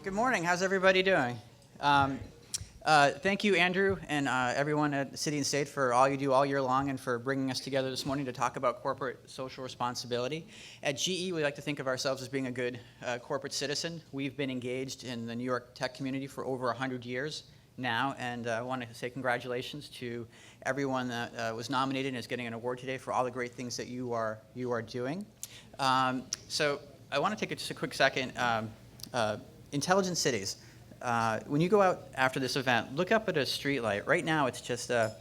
Good morning. How's everybody doing? Thank you, Andrew, and everyone at the City and State for all you do all year long and for bringing us together this morning to talk about corporate social responsibility. At GE, we like to think of ourselves as being a good corporate citizen. We've been engaged in the New York tech community for over 100 years now, and I want to say congratulations to everyone that was nominated and is getting an award today for all the great things that you are doing. So I want to take just a quick second. Intelligent cities. When you go out after this event, look up at a street light. Right now, it's just a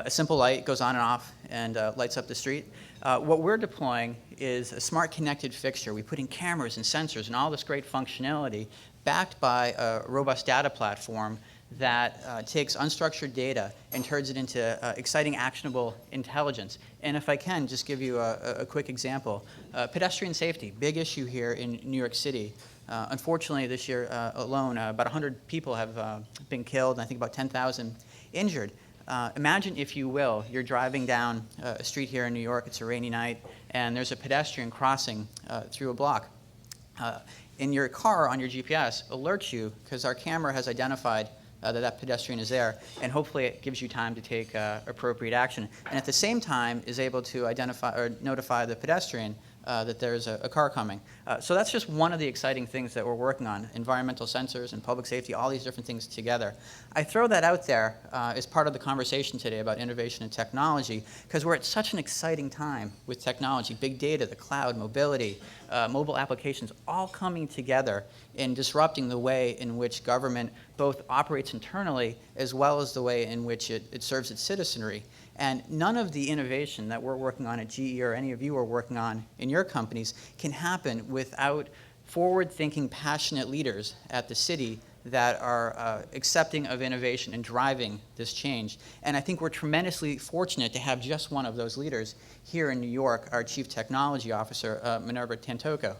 simple light, goes on and off, and lights up the street. What we're deploying is a smart connected fixture. We put in cameras and sensors and all this great functionality backed by a robust data platform that takes unstructured data and turns it into exciting, actionable intelligence. And if I can, just give you a quick example. Pedestrian safety, big issue here in New York City. Unfortunately, this year alone, about 100 people have been killed, and I think about 10,000 injured. Imagine, if you will, you're driving down a street here in New York, it's a rainy night, and there's a pedestrian crossing through a block. In your car on your GPS alerts you, because our camera has identified that pedestrian is there, and hopefully it gives you time to take appropriate action. And at the same time is able to identify or notify the pedestrian that there's a car coming. So that's just one of the exciting things that we're working on, environmental sensors and public safety, all these different things together. I throw that out there as part of the conversation today about innovation and technology, because we're at such an exciting time with technology, big data, the cloud, mobility, mobile applications, all coming together and disrupting the way in which government both operates internally as well as the way in which it serves its citizenry. And none of the innovation that we're working on at GE or any of you are working on in your companies can happen without forward-thinking, passionate leaders at the city that are accepting of innovation and driving this change. And I think we're tremendously fortunate to have just one of those leaders here in New York, our Chief Technology Officer, Minerva Tantoko.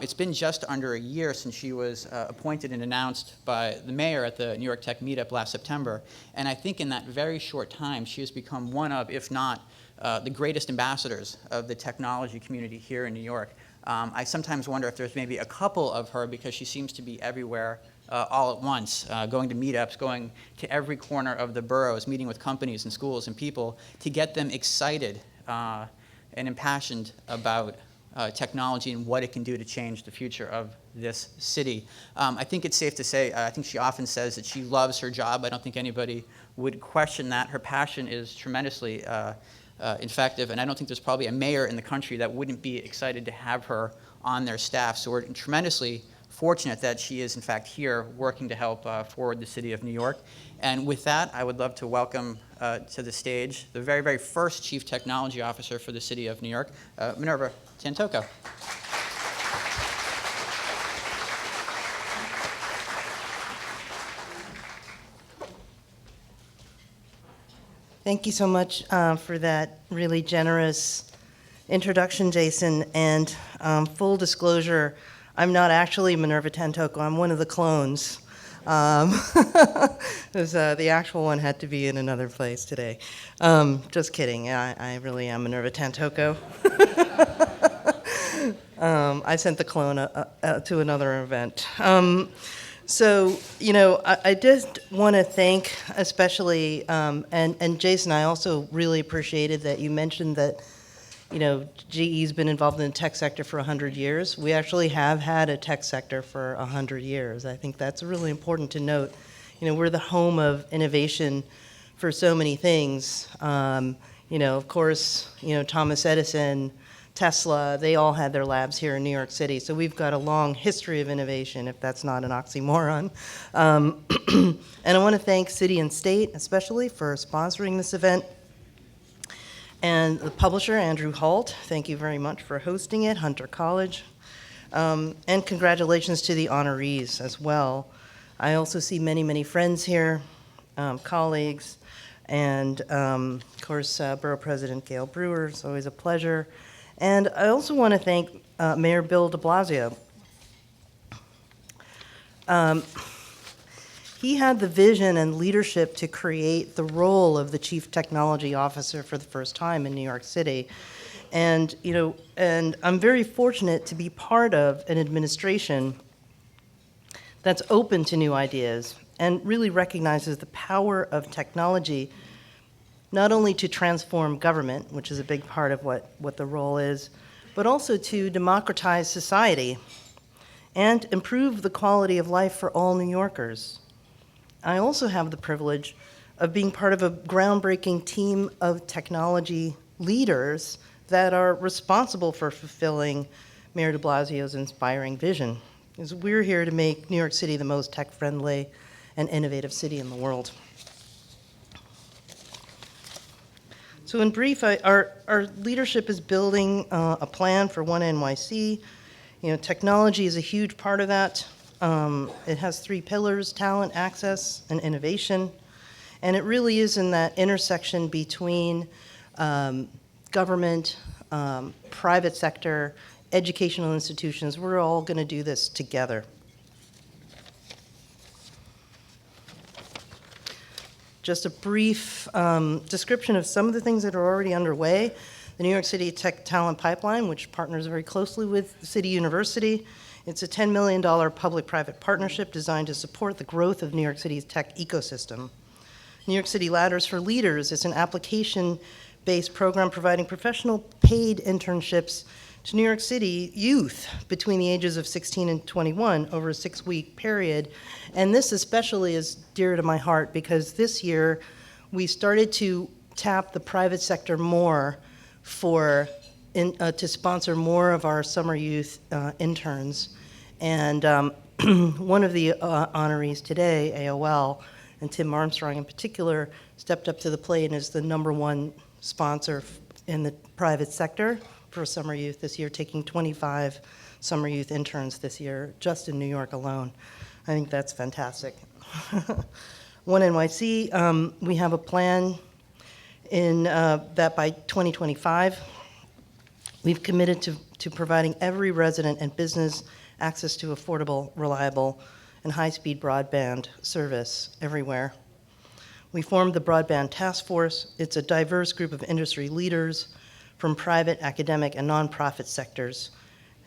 It's been just under a year since she was appointed and announced by the mayor at the New York Tech Meetup last September. And I think in that very short time, she has become one of, if not the greatest ambassadors of the technology community here in New York. I sometimes wonder if there's maybe a couple of her, because she seems to be everywhere all at once, going to meetups, going to every corner of the boroughs, meeting with companies and schools and people to get them excited and impassioned about technology and what it can do to change the future of this city. I think it's safe to say, I think she often says that she loves her job. I don't think anybody would question that. Her passion is tremendously effective, and I don't think there's probably a mayor in the country that wouldn't be excited to have her on their staff. So we're tremendously fortunate that she is, in fact, here working to help forward the city of New York. And with that, I would love to welcome to the stage the very, very first Chief Technology Officer for the city of New York, Minerva Tantoko. Thank you so much for that really generous introduction, Jason. And full disclosure, I'm not actually Minerva Tantoko. I'm one of the clones. The actual one had to be in another place today. Just kidding. I really am Minerva Tantoko. I sent the clone to another event. So, you know, I just want to thank especially, and Jason, I also really appreciated that you mentioned that, you know, GE's been involved in the tech sector for 100 years. We actually have had a tech sector for 100 years. I think that's really important to note. You know, we're the home of innovation for so many things. You know, of course, you know, Thomas Edison, Tesla, they all had their labs here in New York City. So we've got a long history of innovation, if that's not an oxymoron. And I want to thank City and State, especially, for sponsoring this event. And the publisher, Andrew Holt, thank you very much for hosting it, Hunter College. And congratulations to the honorees as well. I also see many, many friends here, colleagues, and of course, Borough President Gail Brewer. It's always a pleasure. And I also want to thank Mayor Bill de Blasio. He had the vision and leadership to create the role of the Chief Technology Officer for the first time in New York City. And, you know, and I'm very fortunate to be part of an administration that's open to new ideas and really recognizes the power of technology not only to transform government, which is a big part of what the role is, but also to democratize society and improve the quality of life for all New Yorkers. I also have the privilege of being part of a groundbreaking team of technology leaders that are responsible for fulfilling Mayor de Blasio's inspiring vision. Because we're here to make New York City the most tech-friendly and innovative city in the world. So in brief, our leadership is building a plan for One NYC. Technology is a huge part of that. It has 3 pillars: talent, access, and innovation. And it really is in that intersection between government, private sector, educational institutions. We're all going to do this together. Just a brief description of some of the things that are already underway. The New York City Tech Talent Pipeline, which partners very closely with City University. It's a $10 million public-private partnership designed to support the growth of New York City's tech ecosystem. New York City Ladders for Leaders is an application-based program providing professional paid internships to New York City youth between the ages of 16 and 21 over a 6-week period. And this especially is dear to my heart because this year we started to tap the private sector more to sponsor more of our summer youth interns. And one of the honorees today, AOL, and Tim Armstrong in particular, stepped up to the plate and is the #1 sponsor in the private sector for summer youth this year, taking 25 summer youth interns this year, just in New York alone. I think that's fantastic. One NYC, we have a plan in that by 2025, we've committed to providing every resident and business access to affordable, reliable, and high-speed broadband service everywhere. We formed the Broadband Task Force. It's a diverse group of industry leaders from private, academic, and nonprofit sectors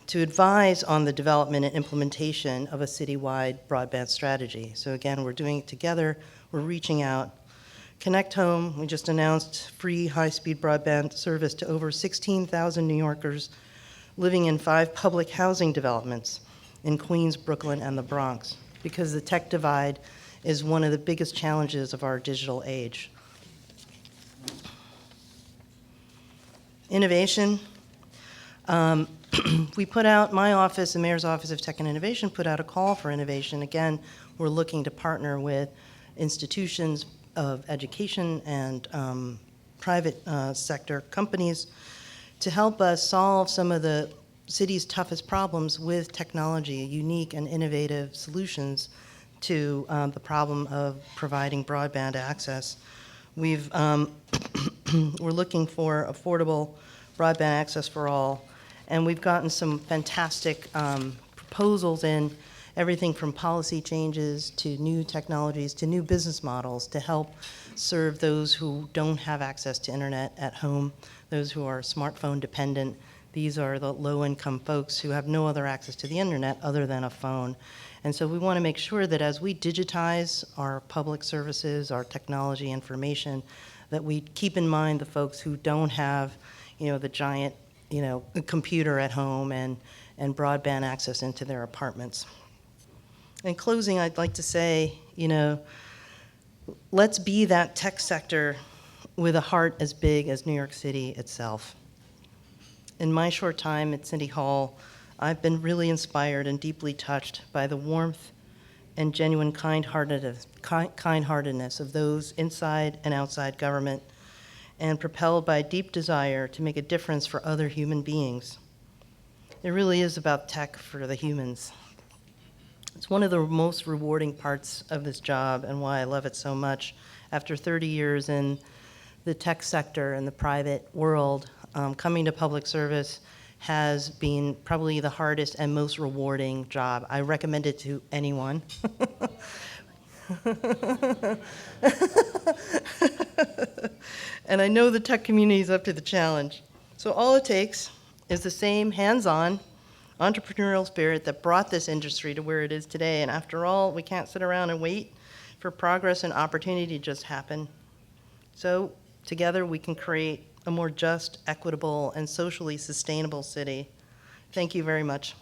to advise on the development and implementation of a citywide broadband strategy. So again, we're doing it together. We're reaching out. Connect Home, we just announced free high-speed broadband service to over 16,000 New Yorkers living in 5 public housing developments in Queens, Brooklyn, and the Bronx, because the tech divide is one of the biggest challenges of our digital age. Innovation. We put out, my office, the Mayor's Office of Tech and Innovation, put out a call for innovation. Again, we're looking to partner with institutions of education and private sector companies to help us solve some of the city's toughest problems with technology, unique and innovative solutions to the problem of providing broadband access. We're looking for affordable broadband access for all, and we've gotten some fantastic proposals in everything from policy changes to new technologies to new business models to help serve those who don't have access to internet at home, those who are smartphone dependent. These are the low-income folks who have no other access to the internet other than a phone. And so we want to make sure that as we digitize our public services, our technology information, that we keep in mind the folks who don't have, the giant, computer at home and broadband access into their apartments. In closing, I'd like to say, let's be that tech sector with a heart as big as New York City itself. In my short time at City Hall, I've been really inspired and deeply touched by the warmth and genuine kind-heartedness of those inside and outside government, and propelled by a deep desire to make a difference for other human beings. It really is about tech for the humans. It's one of the most rewarding parts of this job and why I love it so much. After 30 years in the tech sector and the private world, coming to public service has been probably the hardest and most rewarding job. I recommend it to anyone. And I know the tech community is up to the challenge. So all it takes is the same hands-on, entrepreneurial spirit that brought this industry to where it is today. And after all, we can't sit around and wait for progress and opportunity to just happen. So together we can create a more just, equitable, and socially sustainable city. Thank you very much.